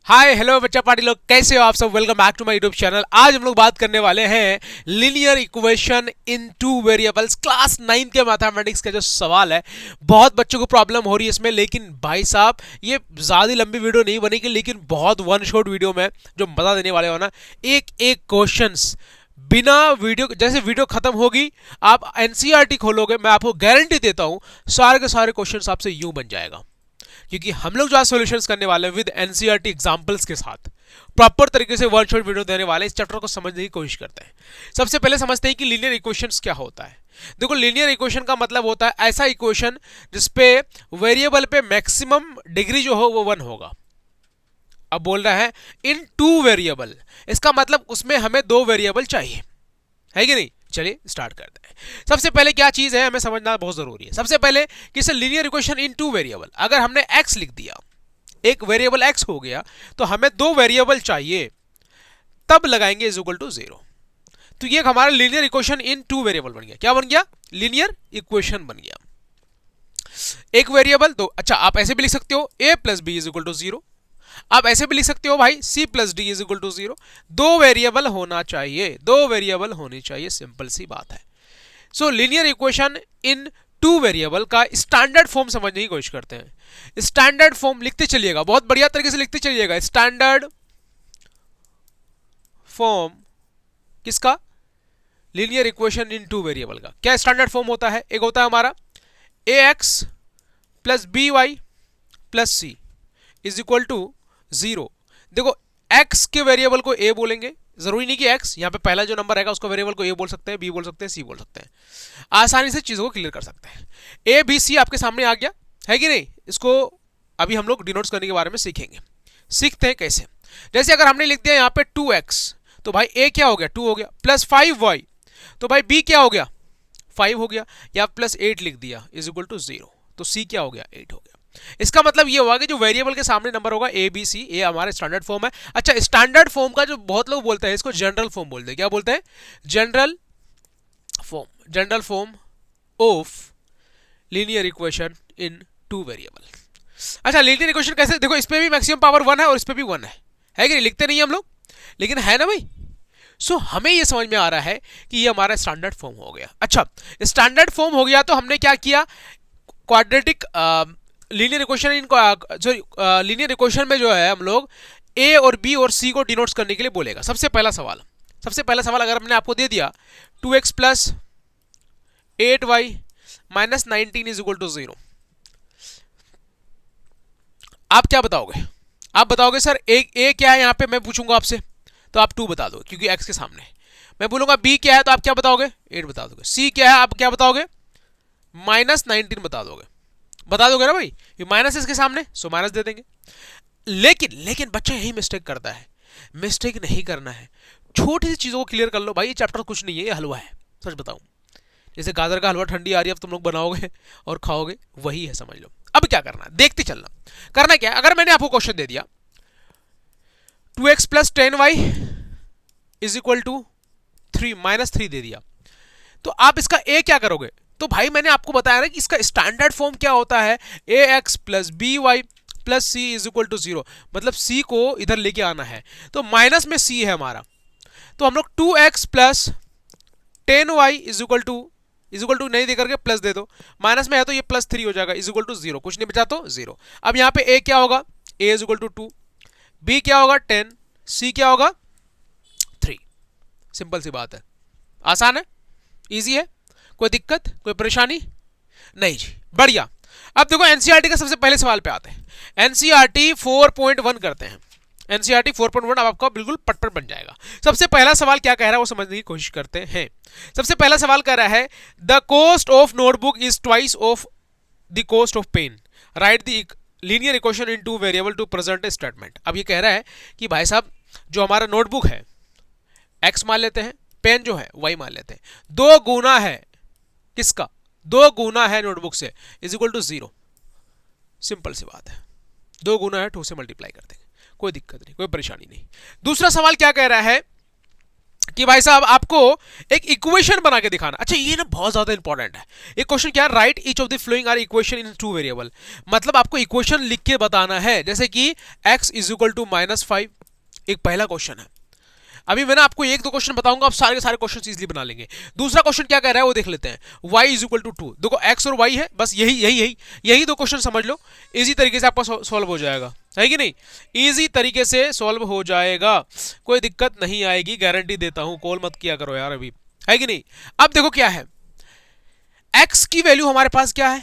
Hi hello बच्चा party लोग, कैसे हो आप सब। Welcome back to my YouTube channel. आज हम लोग बात करने वाले हैं linear equation in two variables. Class 9 के मैथमेटिक्स का जो सवाल है, बहुत बच्चों को प्रॉब्लम हो रही है इसमें। लेकिन भाई साहब, ये ज़्यादा लंबी वीडियो नहीं बनेगी, लेकिन बहुत वन शॉट वीडियो में जो मजा देने वाले हो ना, एक एक क्वेश्चंस बिना वीडियो, जैसे वीडियो खत्म होगी आप एनसीईआरटी खोलोगे, मैं आपको गारंटी देता हूं सारे के सारे क्वेश्चंस आपसे यूं बन जाएगा। क्योंकि हम लोग जो आज सॉल्यूशंस करने वाले हैं विद एनसीईआरटी एग्जांपल्स के साथ, प्रॉपर तरीके से वन शॉट वीडियो देने वाले, इस चैप्टर को समझने की कोशिश करते हैं। सबसे पहले समझते हैं कि लीनियर इक्वेशंस क्या होता है। देखो, लीनियर इक्वेशन का मतलब होता है ऐसा इक्वेशन जिसपे वेरिएबल पे मैक्सिमम डिग्री जो हो वो 1 होगा। अब बोल रहा है इन टू वेरिएबल, इसका मतलब उसमें हमें 2 वेरिएबल चाहिए, है कि नहीं। चलिए स्टार्ट करते हैं। सबसे पहले क्या चीज है हमें समझना बहुत जरूरी है। सबसे पहले कि linear equation in two variable, अगर हमने x लिख दिया, एक वेरिएबल x हो गया, तो हमें 2 वेरिएबल चाहिए, तब लगाएंगे इज इक्वल टू 0। तो ये हमारा linear equation in two variable बन गया। क्या बन गया? लीनियर इक्वेशन बन गया। एक वेरिएबल तो अच्छा, आप ऐसे भी लिख सकते हो a plus b is equal to 0। आप ऐसे भी लिख सकते हो भाई c plus d is equal to 0। 2 variable होना चाहिए, 2 वेरिएबल होनी चाहिए, सिंपल सी बात है। सो linear equation in two variable का स्टैंडर्ड फॉर्म समझने की कोशिश करते हैं। स्टैंडर्ड फॉर्म लिखते चलिएगा, बहुत बढ़िया तरीके से लिखते चलिएगा। स्टैंडर्ड फॉर्म किसका? Linear equation in two variable का। क्या स्टैंडर्ड फॉर्म होता है? एक होता है हमारा a x plus b y plus c is equal to 0। देखो, x के वेरिएबल को a बोलेंगे, जरूरी नहीं कि x, यहां पे पहला जो नंबर रहेगा उसको वेरिएबल को a बोल सकते हैं, b बोल सकते हैं, c बोल सकते हैं। आसानी से चीजों को क्लियर कर सकते हैं। a b c आपके सामने आ गया, है कि नहीं। इसको अभी हम लोग डिनोट्स करने के बारे में सीखेंगे। सीखते हैं कैसे। जैसे अगर हमने लिख दिया यहाँ पे 2x, तो भाई a क्या हो गया? 2 हो गया, प्लस 5y, तो भाई b क्या हो गया? 5 हो गया, या प्लस 8 लिख दिया इज इक्वल टू 0, तो c क्या हो गया? 8 हो गया। इसका मतलब ये हुआ कि जो वेरिएबल के सामने नंबर होगा ए बी सी, ये हमारा स्टैंडर्ड फॉर्म है। अच्छा, स्टैंडर्ड फॉर्म का जो बहुत लोग बोलते हैं, इसको जनरल फॉर्म बोलते हैं। क्या बोलते हैं? General form. General form of linear equation in two variable. अच्छा, लीनियर इक्वेशन कैसे? देखो, इस पे भी मैक्सिमम पावर 1 है और इस पे भी 1 है कि नहीं? लिखते नहीं हम लोग, लेकिन है ना भाई। सो हमें ये समझ में आ रहा है कि ये हमारा स्टैंडर्ड फॉर्म हो गया। अच्छा, स्टैंडर्ड फॉर्म हो गया तो हमने क्या किया? क्वाड्रेटिक लीनियर इक्वेशन इन जो लीनियर इक्वेशन में जो है हम लोग ए और बी और सी को डिनोट्स करने के लिए बोलेगा। सबसे पहला सवाल अगर हमने आपको दे दिया 2x plus 8y minus 19 is equal to 0, आप क्या बताओगे? आप बताओगे सर ए क्या है यहाँ पे, मैं पूछूंगा आपसे तो आप 2 बता दो क्योंकि x के सामने। मैं बोलूंगा बी क्या है तो आप क्या बताओगे? 8 बता दोगे। सी क्या है आप क्या बताओगे? माइनस 19 बता दोगे ना भाई, ये माइनस इसके सामने, सो माइनस दे देंगे। लेकिन बच्चा यही मिस्टेक करता है। मिस्टेक नहीं करना है, छोटी सी चीजों को क्लियर कर लो भाई। ये चैप्टर कुछ नहीं है, ये हलवा है, सच बताऊं। जैसे गाजर का हलवा ठंडी आ रही है, अब तुम लोग बनाओगे और खाओगे, वही है, समझ लो। अब क्या करना, देखते चलना। करना क्या, अगर मैंने आपको क्वेश्चन दे दिया 2x plus 10y is equal to 3 minus 3 दे दिया, तो आप इसका a क्या करोगे? तो भाई मैंने आपको बताया ना कि इसका स्टैंडर्ड फॉर्म क्या होता है, a x plus b y plus c is equal to 0। मतलब c को इधर लेके आना है, तो माइनस में c है हमारा, तो हम लोग 2x plus 10y is equal to नहीं दे करके प्लस दे दो, माइनस में है तो ये प्लस 3 हो जाएगा इज इक्वल टू 0, कुछ नहीं बचा तो 0। अब यहाँ पे a क्या होगा? a is equal to 2, b क्या होगा? 10, c क्या होगा? 3। सिंपल सी बात है, आसान है, इजी है, कोई दिक्कत, कोई परेशानी नहीं जी, बढ़िया। अब देखो एनसीईआरटी का सबसे पहले सवाल पे आते हैं। एनसीईआरटी 4.1 करते हैं। एनसीईआरटी 4.1 अब आपका बिल्कुल पटपट बन जाएगा। सबसे पहला सवाल क्या कह रहा है वो समझने की कोशिश करते हैं। सबसे पहला सवाल कह रहा है the cost of notebook is twice of the cost of pen, right the linear equation in two variable to present statement. अब ये कह रहा है कि भाई साहब, जो हमारा नोटबुक है x मान लेते हैं, पेन जो है y मान लेते हैं, 2 गुना है किसका? 2 गुना है नोटबुक से इज इक्वल टू 0। सिंपल सी बात है, 2 गुना है 2 से मल्टीप्लाई कर देंगे, कोई दिक्कत नहीं, कोई परेशानी नहीं। दूसरा सवाल क्या कह रहा है कि भाई साहब आपको एक इक्वेशन बना के दिखाना। अच्छा ये ना बहुत ज्यादा इंपॉर्टेंट है। एक क्वेश्चन क्या है, right each of the following are equation in two variable. मतलब आपको इक्वेशन लिख के बताना है, जैसे कि x इज इक्वल टू -5, एक पहला क्वेश्चन है। अभी मैं ना आपको एक दो क्वेश्चन बताऊंगा, आप सारे के सारे क्वेश्चन इजीली बना लेंगे। दूसरा क्वेश्चन क्या कह रहा है वो देख लेते हैं, y इज इक्वल टू 2। देखो x और y है, बस यही यही यही यही दो क्वेश्चन समझ लो, इजी तरीके से आपका सॉल्व हो जाएगा, है कि नहीं? इजी तरीके से सॉल्व हो जाएगा, कोई दिक्कत नहीं आएगी, गारंटी देता हूं। कॉल मत किया करो यार अभी, है कि नहीं? अब देखो क्या है, x की वैल्यू हमारे पास क्या है,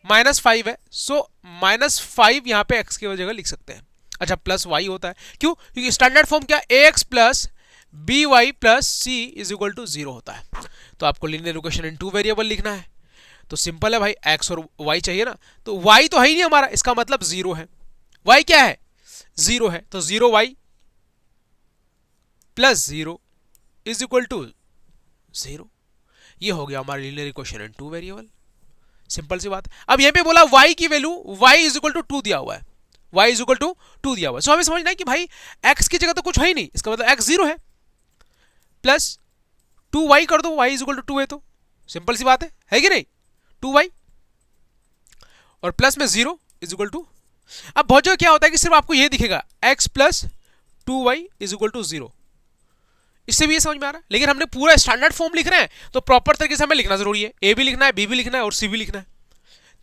-5 है। सो -5 यहां पे x की जगह लिख सकते हैं। अच्छा प्लस y होता है, क्यों? क्योंकि स्टैंडर्ड फॉर्म क्या, ax plus by plus c is equal to 0 होता है। तो आपको linear equation in two variable लिखना है, तो सिंपल है भाई, x और y चाहिए ना, तो y तो है ही नहीं हमारा, इसका मतलब 0 है। y क्या है, 0 है, तो 0y plus 0 is equal to 0। ये हो गया हमारा linear equation in two variable, simple सी बात। अब यहां पे बोला y की value, y is equal to 2 दिया हुआ है, y इज इक्वल टू 2 दिया हुआ है। सो हमें समझना है कि भाई x की जगह तो कुछ है ही नहीं, इसका मतलब x 0 है, प्लस 2y कर दो, y इज इक्वल टू 2 है, तो सिंपल सी बात है कि नहीं? 2y और प्लस में 0 इज इक्वल टू, अब बहुत जगह क्या होता है कि सिर्फ आपको ये दिखेगा x plus 2y is equal to 0, इससे भी ये समझ में आ रहा है। लेकिन हमने पूरा स्टैंडर्ड फॉर्म लिख रहे हैं, तो प्रॉपर तरीके से हमें लिखना जरूरी है, a भी लिखना है, b भी लिखना है और c भी लिखना है,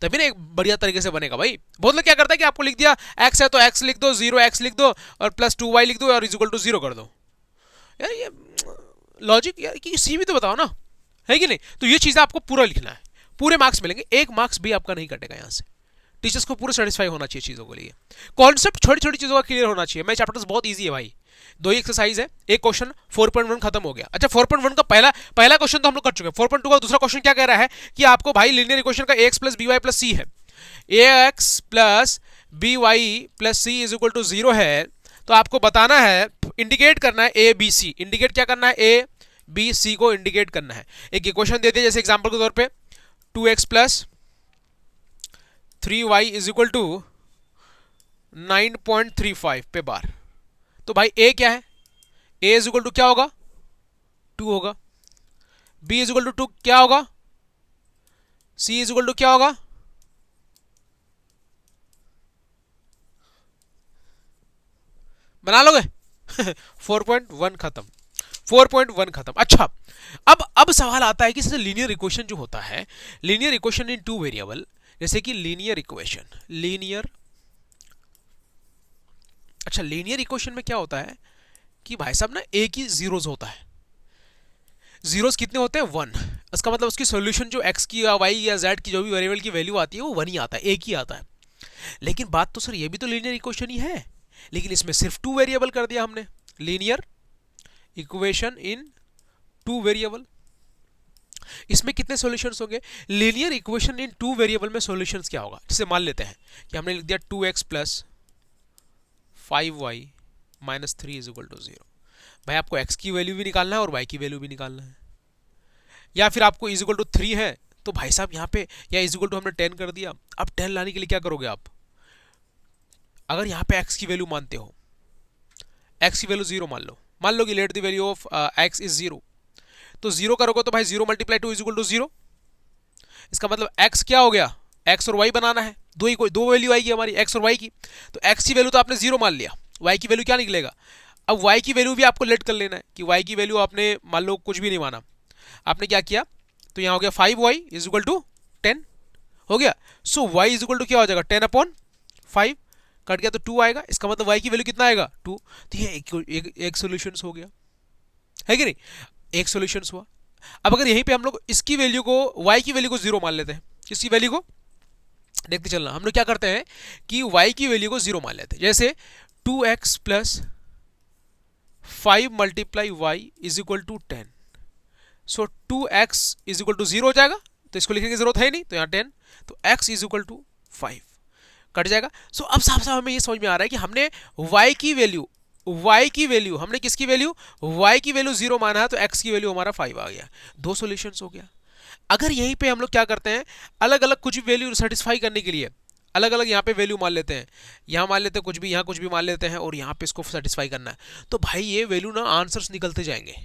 तभी ना एक बढ़िया तरीके से बनेगा भाई। बहुत लोग क्या करता है कि आपको लिख दिया x है तो x लिख दो, 0x लिख दो और प्लस 2y लिख दो और इज इक्वल टू 0 कर दो। यार ये लॉजिक यार, कि सी भी तो बताओ ना, है कि नहीं? तो ये चीज़ें आपको पूरा लिखना है, पूरे मार्क्स मिलेंगे, एक मार्क्स भी आपका नहीं कटेगा यहाँ से। टीचर्स को पूरा सेटिस्फाई होना चाहिए चीज़ों के लिए, कॉन्सेप्ट छोटी छोटी चीज़ों का क्लियर होना चाहिए। मैं चैप्टर्स बहुत ईजी है भाई, 2 ही एक्सरसाइज है, एक क्वेश्चन 4.1 खत्म हो गया। अच्छा 4.1 का पहला क्वेश्चन तो हम लोग कर चुके हैं। 4.2 का दूसरा क्वेश्चन क्या कह रहा है कि आपको भाई लीनियर इक्वेशन का ax plus by plus c है, ax plus by plus c is equal to 0 है, तो आपको बताना है, इंडिकेट करना है a b c, इंडिकेट क्या करना है, a b c को इंडिकेट करना है। एक इक्वेशन दे दिया जैसे एग्जांपल के तौर पे 2x plus 3y is equal to 9.35 पे बार। तो भाई a क्या है, a इज इक्वल टू क्या होगा, 2 होगा, b इज इक्वल टू 2 क्या होगा, c इज इक्वल टू क्या होगा, बना लोगे? 4.1 खत्म, 4.1 खत्म। अच्छा अब सवाल आता है कि लीनियर इक्वेशन जो होता है, linear equation in two variable, जैसे कि लीनियर इक्वेशन, अच्छा लीनियर इक्वेशन में क्या होता है कि भाई साहब ना एक ही जीरोस होता है, जीरोस कितने होते हैं, 1। इसका मतलब उसकी सॉल्यूशन जो x की या y या z की जो भी वेरिएबल की वैल्यू आती है वो 1 ही आता है, एक ही आता है। लेकिन बात तो सर ये भी तो लीनियर इक्वेशन ही है, लेकिन इसमें सिर्फ 2 वेरिएबल कर दिया हमने, लीनियर इक्वेशन इन 2 वेरिएबल। इसमें कितने सॉल्यूशंस होंगे, लीनियर इक्वेशन इन 2 वेरिएबल में सॉल्यूशंस क्या होगा? जैसे मान लेते हैं कि हमने लिख दिया 2x plus 5y minus 3 is equal to 0। भाई आपको x की वैल्यू भी निकालना है और y की वैल्यू भी निकालना है, या फिर आपको इज इक्वल टू 3 है तो भाई साहब यहाँ पे या इज इक्वल टू हमने 10 कर दिया। अब 10 लाने के लिए क्या करोगे आप, अगर यहाँ पे x की वैल्यू मानते हो, x की वैल्यू 0 मान लो कि let the value of x is 0, तो 0 करोगे तो भाई 0 मल्टीप्लाई 2 इज इक्वल टू 0। इसका मतलब x क्या हो गया, x और y बनाना है, दो वैल्यू आएगी हमारी x और y की, तो x की वैल्यू तो आपने 0 मान लिया, y की वैल्यू क्या निकलेगा। अब y की वैल्यू भी आपको लेट कर लेना है कि y की वैल्यू आपने मान लो कुछ भी नहीं माना, आपने क्या किया, तो यहाँ हो गया 5y इज इक्वल टू 10 हो गया। सो y इज इक्वल टू क्या हो जाएगा, 10/5 कट गया तो 2 आएगा, इसका मतलब y की वैल्यू कितना आएगा, 2। तो ये एक सॉल्यूशन हो गया, है कि नहीं, एक सॉल्यूशन हुआ। अब अगर यहीं पे हम लोग इसकी वैल्यू को, y की वैल्यू को 0 मान लेते हैं, इसकी वैल्यू को देखते चलना, हम लोग क्या करते हैं कि y की वैल्यू को 0 मान लेते हैं, जैसे 2x plus 5 multiply y is equal to 10। So 2x is equal to 0 हो जाएगा, तो इसको लिखने की जरूरत है नहीं, तो यहाँ 10, तो x is equal to 5 cut जाएगा। सो अब साफ साफ हमें ये समझ में आ रहा है कि हमने y की वैल्यू हमने किसकी वैल्यू, y की वैल्यू 0 माना है, तो x की वैल्यू हमारा 5 आ गया, दो सॉल्यूशंस हो गया। अगर यहीं पे हम लोग क्या करते हैं, अलग अलग कुछ भी वैल्यू सेटिस्फाई करने के लिए अलग अलग यहाँ पे वैल्यू मान लेते हैं, यहाँ मान लेते हैं कुछ भी, यहाँ कुछ भी मान लेते हैं, और यहाँ पे इसको सेटिस्फाई करना है, तो भाई ये वैल्यू ना आंसर्स निकलते जाएंगे,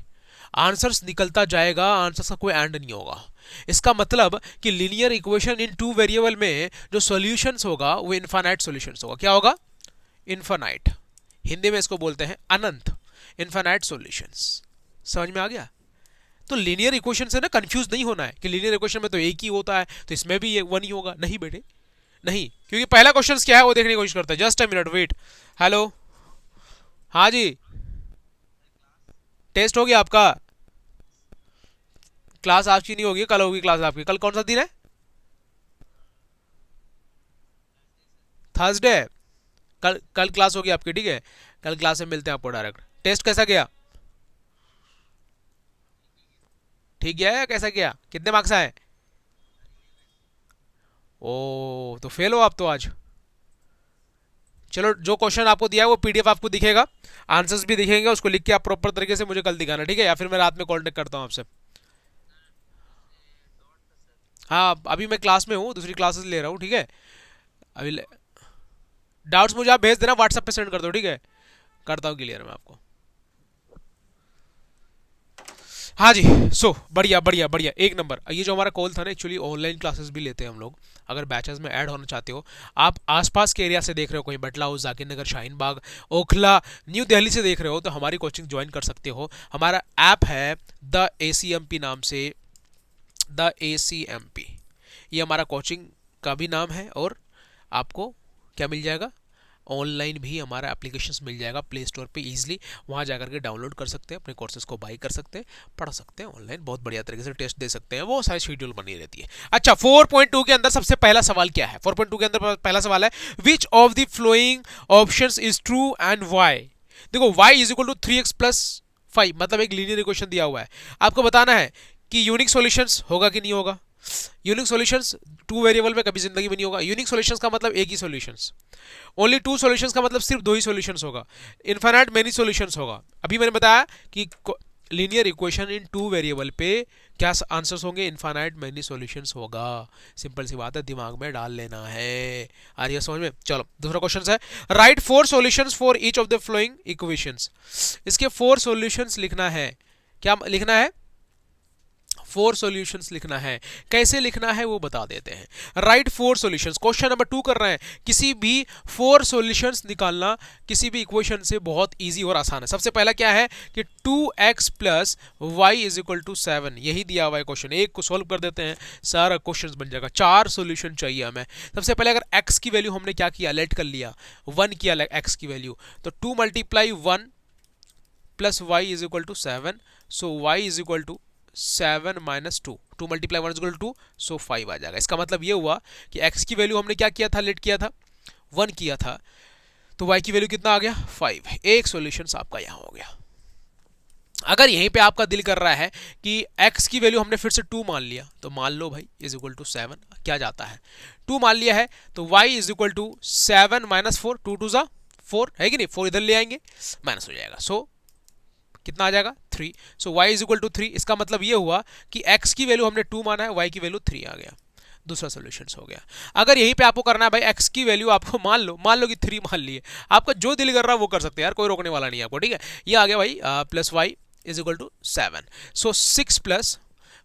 आंसर्स निकलता जाएगा, आंसर्स का कोई एंड नहीं होगा। इसका मतलब कि linear equation in two variable में जो सॉल्यूशंस होगा वो इनफाइनाइट सॉल्यूशंस होगा। क्या होगा? इनफाइनाइट, हिंदी में इसको बोलते हैं अनंत, इनफाइनाइट सॉल्यूशंस। समझ में आ गया? तो लीनियर इक्वेशन से ना कंफ्यूज नहीं होना है कि लीनियर इक्वेशन में तो एक ही होता है तो इसमें भी ये वन ही होगा, नहीं बेटे नहीं, क्योंकि पहला क्वेश्चन क्या है वो देखने की कोशिश करता है। Just a minute wait. Hello, हाँ जी, टेस्ट हो गया आपका? क्लास आज की नहीं होगी, कल होगी क्लास आपकी। कल कौन सा दिन है? थर्सडे। कल कल क्लास होगी आपकी, ठीक है, कल क्लास में मिलते हैं आपको डायरेक्ट। टेस्ट कैसा गया? ठीक गया या कैसा गया? कितने मार्क्स आए? ओ तो फेल हो आप तो आज। चलो, जो क्वेश्चन आपको दिया है वो पीडीएफ आपको दिखेगा, आंसर्स भी दिखेंगे, उसको लिख के आप प्रॉपर तरीके से मुझे कल दिखाना, ठीक है, या फिर मैं रात में कॉन्टेक्ट करता हूँ आपसे। हाँ, अभी मैं क्लास में हूँ, दूसरी क्लासेस ले रहा हूँ, ठीक है। अभी डाउट्स मुझे आप भेज देना, व्हाट्सएप पे सेंड कर दो, ठीक है, करता हूँ क्लियर मैं आपको। हाँ जी, सो बढ़िया बढ़िया बढ़िया, एक नंबर। ये जो हमारा कॉल था ना, एक्चुअली ऑनलाइन क्लासेस भी लेते हैं हम लोग, अगर बैचेस में ऐड होना चाहते हो, आप आसपास के एरिया से देख रहे हो, कोई बटला हाउस, जाकिर नगर, शाहीन बाग, ओखला, न्यू दिल्ली से देख रहे हो, तो हमारी कोचिंग ज्वाइन कर सकते हो। हमारा ऐप है द ACMP नाम से, द ACMP, ये हमारा कोचिंग का भी नाम है, और आपको क्या मिल जाएगा? ऑनलाइन भी हमारा एप्लीकेशंस मिल जाएगा प्ले स्टोर पे इजीली, वहाँ जाकर के डाउनलोड कर सकते हैं, अपने कोर्सेज को बाई कर सकते हैं, पढ़ सकते हैं ऑनलाइन, बहुत बढ़िया तरीके से टेस्ट दे सकते हैं, वो सारी शेड्यूल बनी रहती है। अच्छा, 4.2 के अंदर सबसे पहला सवाल क्या है? 4.2 के अंदर पहला सवाल है, which of the following options is true and y. देखो, y is equal to 3x plus 5, मतलब एक लीनियर इक्वेशन दिया हुआ है, आपको बताना है कि यूनिक सॉल्यूशंस होगा कि नहीं होगा। यूनिक सॉल्यूशंस टू वेरिएबल में कभी जिंदगी में नहीं होगा। यूनिक सॉल्यूशंस का मतलब एक ही सॉल्यूशंस, ओनली टू सॉल्यूशंस का मतलब सिर्फ दो ही सॉल्यूशंस होगा। इनफाइनाइट मेनी सॉल्यूशंस होगा। अभी मैंने बताया कि linear equation in two variable पे क्या आंसर्स होंगे? इनफाइनाइट मेनी सॉल्यूशंस होगा। सिंपल सी बात है, दिमाग में डाल लेना है। आ रही है समझ में? चलो, दूसरा क्वेश्चन है, right 4 solutions for each of the following equations. इसके 4 सॉल्यूशंस लिखना है। क्या लिखना है? 4 सॉल्यूशंस लिखना है। कैसे लिखना है वो बता देते हैं। राइट 4 सॉल्यूशंस, क्वेश्चन नंबर 2 कर रहे हैं। किसी भी 4 सॉल्यूशंस निकालना किसी भी इक्वेशन से बहुत इजी और आसान है। सबसे पहला क्या है कि 2x plus y is equal to 7, यही दिया हुआ है क्वेश्चन। एक को सॉल्व कर देते हैं, सारा क्वेश्चन बन जाएगा। 4 सॉल्यूशन चाहिए हमें। सबसे पहले अगर x की वैल्यू हमने क्या किया, लेट कर लिया 1 किया x की वैल्यू, तो 2 multiply 1 plus y is equal to 7, so y is equal to 7 minus 2, 2 multiply 1 equal to 2, so 5 आ जाएगा। इसका मतलब ये हुआ कि x की वैल्यू हमने क्या किया था, लेट किया था 1 किया था, तो y की वैल्यू कितना आ गया 5। एक सॉल्यूशन आपका यहाँ हो गया। अगर यहीं पे आपका दिल कर रहा है कि x की वैल्यू हमने फिर से 2 मान लिया, तो मान लो भाई इज इक्वल टू 7, क्या जाता है 2 मान लिया है, तो y is equal to 7 minus 4, 2 2 जा 4 है कि नहीं, 4 इधर ले आएंगे, माइनस हो जाएगा, सो कितना आ जाएगा 3। सो y इज इक्वल टू 3। इसका मतलब ये हुआ कि x की वैल्यू हमने 2 माना है, y की वैल्यू 3 आ गया। दूसरा सोल्यूशन हो गया। अगर यहीं पे आपको करना है भाई x की वैल्यू आपको मान लो कि 3 मान लिए, आपका जो दिल कर रहा है वो कर सकते हैं यार, कोई रोकने वाला नहीं है आपको, ठीक है। ये आ गया भाई plus y is equal to 7, so 6 plus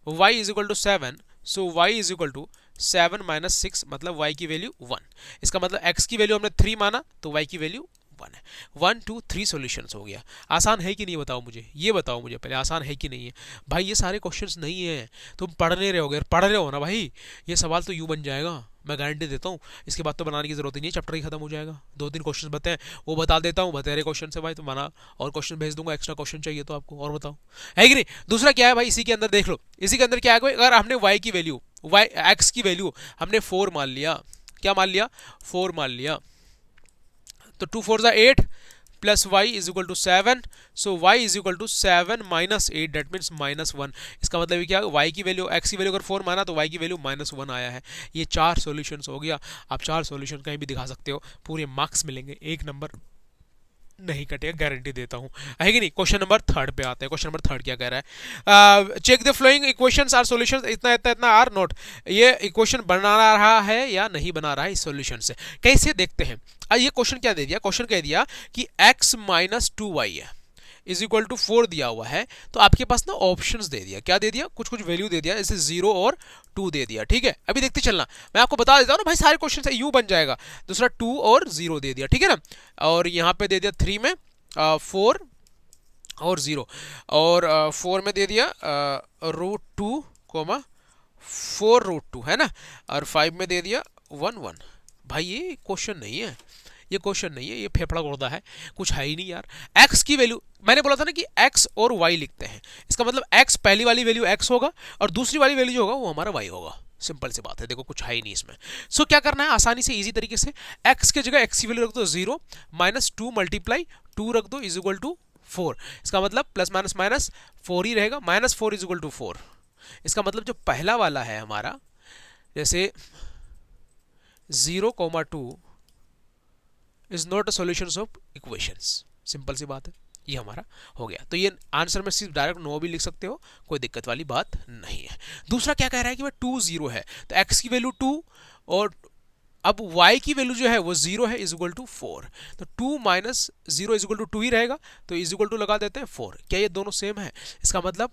y is equal to 7, so y is equal to 7 minus 6, मतलब y की वैल्यू 1। इसका मतलब x की वैल्यू हमने 3 माना, तो y की वैल्यू 1 है। 1 2 3 सॉल्यूशंस हो गया। आसान है कि नहीं बताओ मुझे, ये बताओ मुझे पहले, आसान है कि नहीं है भाई? ये सारे क्वेश्चंस नहीं है, तुम पढ़ नहीं रहोगे, पढ़ रहे हो ना भाई, ये सवाल तो यूं बन जाएगा, मैं गारंटी देता हूँ। इसके बाद तो बनाने की जरूरत ही नहीं, चैप्टर ही खत्म हो जाएगा। 2-3 क्वेश्चन बताएं, वो बता देता हूँ, बतेरे क्वेश्चन से भाई तो बना, और क्वेश्चन भेज दूंगा, एक्स्ट्रा क्वेश्चन चाहिए तो आपको, और बताओ है कि नहीं। दूसरा क्या है भाई, इसी के अंदर देख लो, इसी के अंदर क्या है, अगर हमने y की वैल्यू x की वैल्यू हमने 4 मान लिया, क्या मान लिया 4 मान लिया, तो 2 4 जा 8 plus y is equal to 7, so y is equal to 7 minus 8, that means minus 1। इसका मतलब क्या, वाई की वैल्यू x की वैल्यू अगर 4 माना तो y की वैल्यू माइनस 1 आया है। ये 4 सॉल्यूशंस हो गया। आप 4 सॉल्यूशन कहीं भी दिखा सकते हो, पूरे मार्क्स मिलेंगे, 1 नंबर नहीं कटेगा, गारंटी देता हूं, है कि नहीं। क्वेश्चन नंबर थर्ड पे आते हैं। क्वेश्चन नंबर थर्ड क्या कह रहा है, check the following equations are solutions, इतना इतना इतना आर नॉट, ये इक्वेशन बना रहा है या नहीं बना रहा है इस सॉल्यूशन से, कैसे देखते हैं। ये क्वेश्चन क्या दे दिया, क्वेश्चन कह दिया कि x माइनस 2y है इज इक्वल टू 4 दिया हुआ है, तो आपके पास ना ऑप्शंस दे दिया, क्या दे दिया, कुछ कुछ वैल्यू दे दिया, जैसे 0 और 2 दे दिया, ठीक है। अभी देखते चलना, मैं आपको बता देता हूँ ना भाई, सारे क्वेश्चन से यू बन जाएगा। दूसरा 2 और 0 दे दिया, ठीक है ना, और यहाँ पे दे दिया 3 में 4 और 0, और 4 में दे दिया √2 कोमा 4√2, है ना, और 5 में दे दिया 1 1। भाई ये क्वेश्चन नहीं है, ये क्वेश्चन नहीं है, ये फेफड़ा गुर्दा है, कुछ है ही नहीं यार। x की वैल्यू मैंने बोला था ना कि x और y लिखते हैं, इसका मतलब x पहली वाली वैल्यू x होगा और दूसरी वाली वैल्यू जो होगा वो हमारा y होगा, सिंपल सी बात है। देखो कुछ है ही नहीं इसमें। सो क्या करना है, आसानी से इजी तरीके से, x के जगह x की वैल्यू रख दो 0 माइनस 2 मल्टीप्लाई 2 रख दो इज इक्वल टू 4, इसका मतलब प्लस माइनस माइनस 4 ही रहेगा, माइनस 4 इज इक्वल टू 4। इसका मतलब जो पहला वाला है हमारा, जैसे 0,2 is not a solution of equations, simple सी बात है, ये हमारा हो गया। तो ये आंसर में सिर्फ डायरेक्ट नो भी लिख सकते हो, कोई दिक्कत वाली बात नहीं है। दूसरा क्या कह रहा है कि भाई 2 0 है, तो x की वैल्यू 2 और अब y की वैल्यू जो है वो 0 है इज इक्वल टू 4, तो 2 माइनस 0 इज इक्वल टू 2 ही रहेगा, तो इज इक्वल टू लगा देते हैं 4। क्या ये दोनों सेम है, इसका मतलब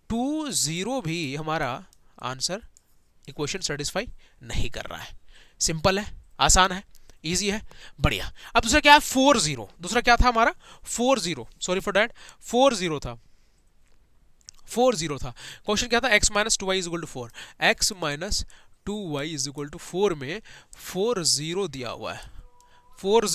2 0 भी हमारा आंसर इक्वेशन सेटिस्फाई नहीं कर रहा है। सिंपल है, आसान है, इजी है, बढ़िया। अब दूसरा क्या है 4 0, दूसरा क्या था हमारा 4 0, सॉरी फॉर डैट 4 0 था, 4 0 था। क्वेश्चन क्या था, x minus 2y is equal to 4, x minus 2y is equal to 4 में 4 0 दिया हुआ है, 4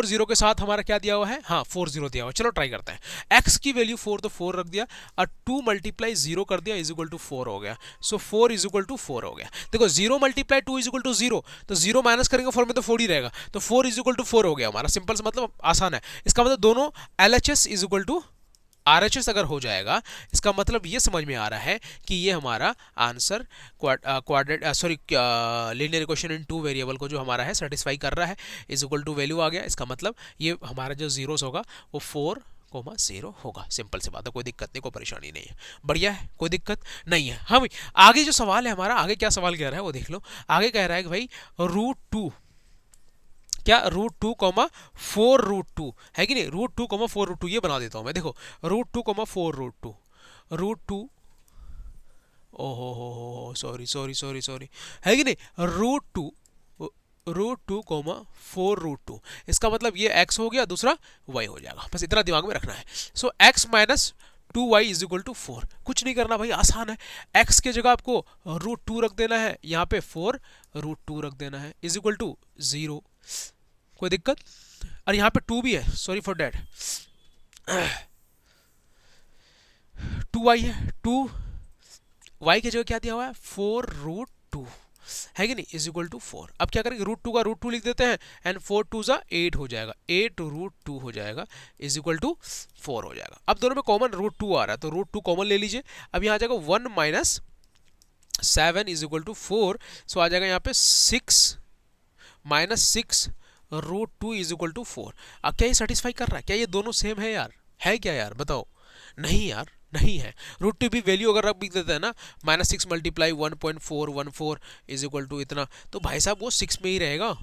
0 के साथ हमारा क्या दिया हुआ है, हाँ 4 0 दिया हुआ है। चलो ट्राई करते हैं, x की वैल्यू 4 तो 4 रख दिया और 2 मल्टीप्लाई 0 कर दिया इज इक्वल टू 4 हो गया, सो 4 इज इक्वल टू 4 हो गया। देखो 0 मल्टीप्लाई 2 इज इक्वल टू 0, तो 0 माइनस करेंगे 4 में तो 4 ही रहेगा, तो 4 इज इक्वल टू 4 हो गया हमारा, सिंपल से मतलब आसान है। इसका मतलब दोनों LHS is equal to RHS अगर हो जाएगा, इसका मतलब ये समझ में आ रहा है कि ये हमारा आंसर लीनियर इक्वेशन इन 2 वेरिएबल को जो हमारा है सेटिस्फाई कर रहा है, इज इक्वल टू वैल्यू आ गया। इसका मतलब ये हमारा जो जीरोस होगा वो 4,0 होगा, सिंपल सी बात है, कोई दिक्कत नहीं, कोई परेशानी नहीं है, बढ़िया है, कोई दिक्कत नहीं है। हम आगे जो सवाल है हमारा, आगे क्या सवाल कह रहा है वो देख लो। आगे कह रहा है कि भाई √2 क्या √2 4√2 है कि नहीं, √2 4√2 ये बना देता हूं मैं, देखो √2 4√2 √2, ओहो हो सॉरी सॉरी सॉरी सॉरी, है कि नहीं, √2 4√2, इसका मतलब ये x हो गया, दूसरा y हो जाएगा, बस इतना दिमाग में रखना है। So x minus 2y is equal to 4, कुछ नहीं करना भाई, आसान है। x के जगह आपको √2 रख देना है, यहाँ पे 4√2 रख देना है इज इक्वल टू 0, कोई दिक्कत, और यहाँ पे 2 भी है, सॉरी फॉर डैट 2y है, 2y की जगह क्या दिया हुआ है 4√2, है कि नहीं, इज इक्वल टू 4। अब क्या करेंगे, √2 का √2 लिख देते हैं एंड 4 2 जा 8 हो जाएगा, 8√2 हो जाएगा इज इक्वल टू 4 हो जाएगा। अब दोनों में कॉमन √2 आ रहा है, तो √2 कॉमन ले लीजिए। अब यहाँ आ जाएगा 1 माइनस 7 इज इक्वल टू 4, सो आ जाएगा यहाँ पे 6 माइनस 6 √2 इज इक्वल टू 4। अब क्या ये सेटिस्फाई कर रहा है, क्या ये दोनों सेम है यार, है क्या यार बताओ, नहीं यार नहीं है। √2 भी वैल्यू अगर आप लिख देते हैं ना, -6 मल्टीप्लाई 1.414 इज इक्वल टू इतना, तो भाई साहब वो 6 में ही रहेगा,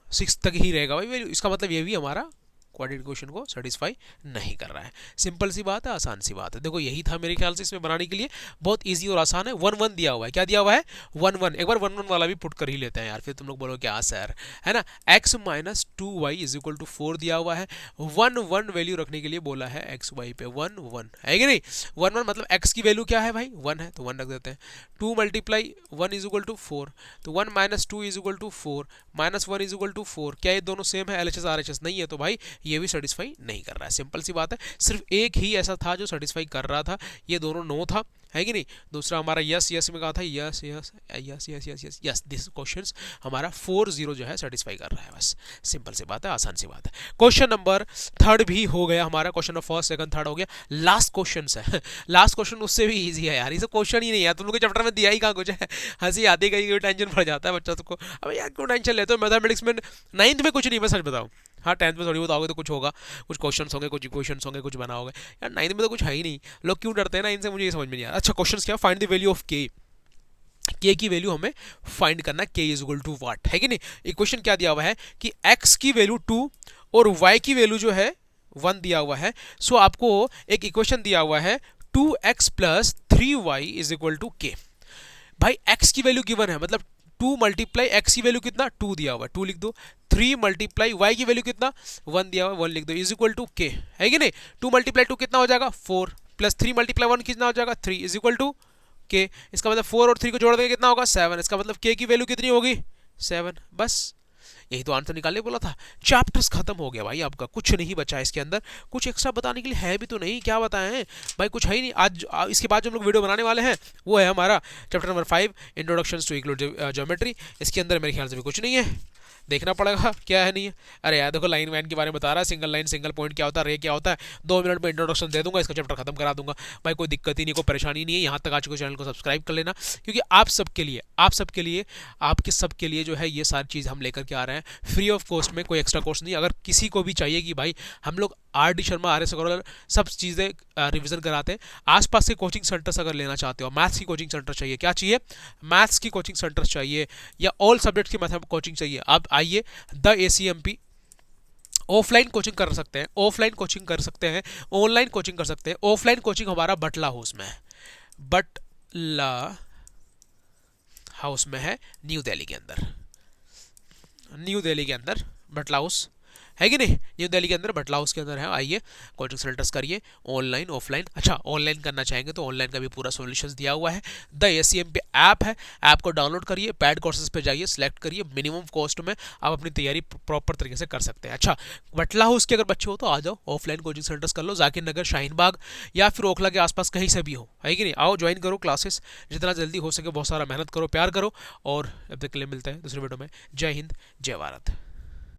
6 तक ही रहेगा भाई वैल्यू, इसका मतलब ये भी हमारा क्वाड्रेटिक इक्वेशन को सेटिस्फाई नहीं कर रहा है। सिंपल सी बात है, आसान सी बात है। देखो यही था मेरे ख्याल से इसमें बनाने के लिए, बहुत इजी और आसान है। 1 1 दिया हुआ है, क्या दिया हुआ है 1 1, एक बार 1 1 वाला भी पुट कर ही लेते हैं यार, फिर तुम लोग बोलो क्या सर, है ना। x minus 2y is equal to 4 दिया हुआ है, 1 1 वैल्यू रखने के लिए बोला है x y पे 1 1, है कि नहीं, 1 1 मतलब x की वैल्यू क्या है भाई 1 है, तो 1 रख देते हैं। 2 मल्टीप्लाई 1 इज इक्वल टू 4, तो 1 minus 2 is equal to 4 minus 1 is equal to 4, क्या ये दोनों सेम है, LHS RHS नहीं है, तो भाई ये भी सेटिस्फाई नहीं कर रहा है, सिंपल सी बात है। सिर्फ एक ही ऐसा था जो सेटिस्फाई कर रहा था, ये दोनों नो था, है कि नहीं। दूसरा हमारा यस यस में कहा था, yes yes yes yes yes yes yes, this questions हमारा 4 0 जो है सेटिस्फाई कर रहा है, बस सिंपल सी बात है, आसान सी बात है। क्वेश्चन नंबर थर्ड भी हो गया हमारा, question number first second third हो गया, लास्ट क्वेश्चन है लास्ट क्वेश्चन उससे भी इजी है यार, ये सब क्वेश्चन ही नहीं है, तुम लोग के चैप्टर में दिया ही कहाँ कुछ है, हंसी आती कहीं टेंशन पड़ जाता है बच्चा सबको। अब यार क्यों टेंशन लेते हो, मैथमेटिक्स में 9th में कुछ नहीं, मैं सच बताऊँ हाँ 10th में थोड़ी बहुत आओगे तो कुछ होगा, कुछ क्वेश्चंस होंगे, कुछ इक्वेशंस होंगे, कुछ बना होगा यार। 9th में तो कुछ है ही नहीं, लोग क्यों डरते हैं ना इनसे, मुझे ये समझ में नहीं आ रहा। अच्छा क्वेश्चंस क्या, फाइंड द वैल्यू ऑफ के, के की वैल्यू हमें फाइंड करना, के इज इक्वल टू व्हाट, है कि नहीं। इक्वेशन क्या दिया हुआ है कि x की वैल्यू 2 और y की वैल्यू जो है 1 दिया हुआ है। सो आपको एक इक्वेशन दिया हुआ है 2x plus 3y is equal to के। भाई x की वैल्यू गिवन है, मतलब 2 मल्टीप्लाई x की वैल्यू कितना 2 दिया हुआ है, 2 लिख दो। 3 मल्टीप्लाई y की वैल्यू कितना 1 दिया हुआ है, 1 लिख दो, इज इक्वल टू के, है कि नहीं। 2 मल्टीप्लाई 2 कितना हो जाएगा 4, प्लस 3 मल्टीप्लाई 1 कितना हो जाएगा 3, इज इक्वल टू के। इसका मतलब 4 और 3 को जोड़ देंगे कितना होगा 7, इसका मतलब के की वैल्यू कितनी होगी 7। बस यही तो आंसर निकालने बोला था। चैप्टर्स खत्म हो गया भाई आपका, कुछ नहीं बचा इसके अंदर, कुछ एक्स्ट्रा बताने के लिए है भी तो नहीं, क्या बताएं भाई, कुछ है ही नहीं। आज इसके बाद जो हम लोग वीडियो बनाने वाले हैं वो है हमारा chapter number 5 introduction to Euclid geometry. इसके अंदर मेरे ख्याल से भी कुछ नहीं है, देखना पड़ेगा क्या है नहीं है। अरे यार देखो लाइन वैन के बारे में बता रहा है, सिंगल लाइन सिंगल पॉइंट क्या होता है, रे क्या होता है, 2 मिनट में इंट्रोडक्शन दे दूंगा, इसका चैप्टर खत्म करा दूंगा भाई, कोई दिक्कत ही नहीं, कोई परेशानी नहीं है। यहाँ तक आ चुके चैनल को सब्सक्राइब कर लेना, क्योंकि आप सबके लिए आपके सबके लिए जो है ये सारी चीज़ हम लेकर के आ रहे हैं फ्री ऑफ कॉस्ट में, कोई एक्स्ट्रा कॉस्ट नहीं। अगर किसी को भी चाहिए कि भाई हम लोग RD शर्मा, RS अग्रवाल सब चीज़ें रिवीजन कराते हैं, आसपास के कोचिंग सेंटर्स अगर लेना चाहते हो, मैथ्स की कोचिंग सेंटर चाहिए, क्या चाहिए मैथ्स की कोचिंग सेंटर चाहिए या ऑल सब्जेक्ट्स की मैथ कोचिंग चाहिए, आप आइए द ACMP। ऑफलाइन कोचिंग कर सकते हैं, ऑफलाइन कोचिंग कर सकते हैं, ऑनलाइन कोचिंग कर सकते हैं। ऑफलाइन कोचिंग हमारा बटला हाउस में है, बटला हाउस में है न्यू दिल्ली के अंदर, न्यू दिल्ली के अंदर बटला हाउस है कि नहीं, न्यू दिल्ली के अंदर बटला हाउस के अंदर है। आइए कोचिंग सेंटर्स करिए, ऑनलाइन ऑफलाइन। अच्छा ऑनलाइन करना चाहेंगे तो ऑनलाइन का भी पूरा सॉल्यूशंस दिया हुआ है। द ACMP ऐप है, ऐप को डाउनलोड करिए, पैड कोर्सेज पे जाइए, सिलेक्ट करिए, मिनिमम कॉस्ट में आप अपनी तैयारी प्रॉपर तरीके से कर सकते हैं। अच्छा बटला हाउस के अगर बच्चे हो तो आ जाओ, ऑफलाइन कोचिंग सेंटर्स कर लो, जाकिर नगर, शाहीन बाग या फिर ओखला के आसपास कहीं से भी हो, है कि नहीं। आओ ज्वाइन करो क्लासेस, जितना जल्दी हो सके बहुत सारा मेहनत करो, प्यार करो, और अब तक के लिए मिलते हैं दूसरे वीडियो में। जय हिंद, जय भारत।